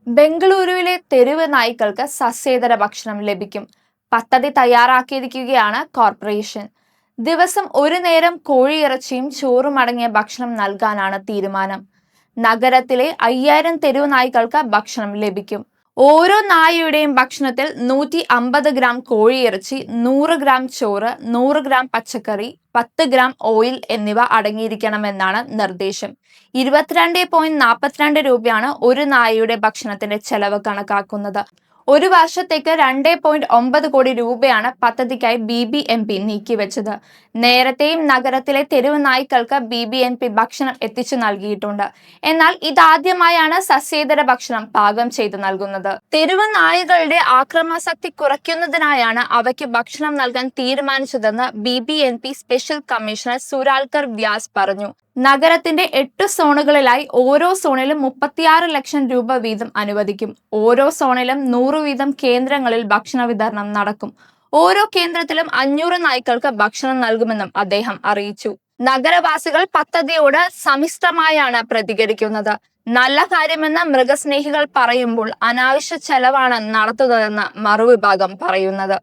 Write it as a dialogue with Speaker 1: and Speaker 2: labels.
Speaker 1: ബംഗളൂരുവിലെ തെരുവ് നായ്ക്കൾക്ക് സസ്യേതര ഭക്ഷണം ലഭിക്കും. പദ്ധതി തയ്യാറാക്കിയിരിക്കുകയാണ് കോർപ്പറേഷൻ. ദിവസം ഒരു നേരം കോഴിയിറച്ചിയും ചോറും അടങ്ങിയ ഭക്ഷണം നൽകാനാണ് തീരുമാനം. നഗരത്തിലെ 5000 തെരുവ് നായ്ക്കൾക്ക് ഭക്ഷണം ലഭിക്കും. ഓരോ നായയുടെയും ഭക്ഷണത്തിൽ 150 ഗ്രാം കോഴിയിറച്ചി, 100 ഗ്രാം ചോറ്, 100 ഗ്രാം പച്ചക്കറി, 10 ഗ്രാം ഓയിൽ എന്നിവ അടങ്ങിയിരിക്കണമെന്നാണ് നിർദ്ദേശം. 22.42 രൂപയാണ് ഒരു നായയുടെ ഭക്ഷണത്തിന്റെ ചെലവ് കണക്കാക്കുന്നത്. ഒരു വർഷത്തേക്ക് 2.9 കോടി രൂപയാണ് പദ്ധതിക്കായി BBMP നീക്കിവെച്ചത്. നേരത്തെയും നഗരത്തിലെ തെരുവ് നായ്ക്കൾക്ക് BBMP ഭക്ഷണം എത്തിച്ചു നൽകിയിട്ടുണ്ട്. എന്നാൽ ഇതാദ്യമായാണ് സസ്യേതര ഭക്ഷണം പാകം ചെയ്ത് നൽകുന്നത്. തെരുവ് നായകളുടെ ആക്രമണശക്തി കുറയ്ക്കുന്നതിനായാണ് അവയ്ക്ക് ഭക്ഷണം നൽകാൻ തീരുമാനിച്ചതെന്ന് BBMP സ്പെഷ്യൽ കമ്മീഷണർ സുരാൽക്കർ വ്യാസ് പറഞ്ഞു. നഗരത്തിന്റെ 8 സോണുകളിലായി ഓരോ സോണിലും 36 ലക്ഷം രൂപ വീതം അനുവദിക്കും. ഓരോ സോണിലും 100 വീതം കേന്ദ്രങ്ങളിൽ ഭക്ഷണ വിതരണം നടക്കും. ഓരോ കേന്ദ്രത്തിലും 500 നായ്ക്കൾക്ക് ഭക്ഷണം നൽകുമെന്നും അദ്ദേഹം അറിയിച്ചു. നഗരവാസികൾ പദ്ധതിയോട് സമ്മിശ്രമായാണ് പ്രതികരിക്കുന്നത്. നല്ല കാര്യമെന്ന് മൃഗസ്നേഹികൾ പറയുമ്പോൾ അനാവശ്യ ചെലവാണ് നടത്തുന്നതെന്ന് മറുവിഭാഗം പറയുന്നത്.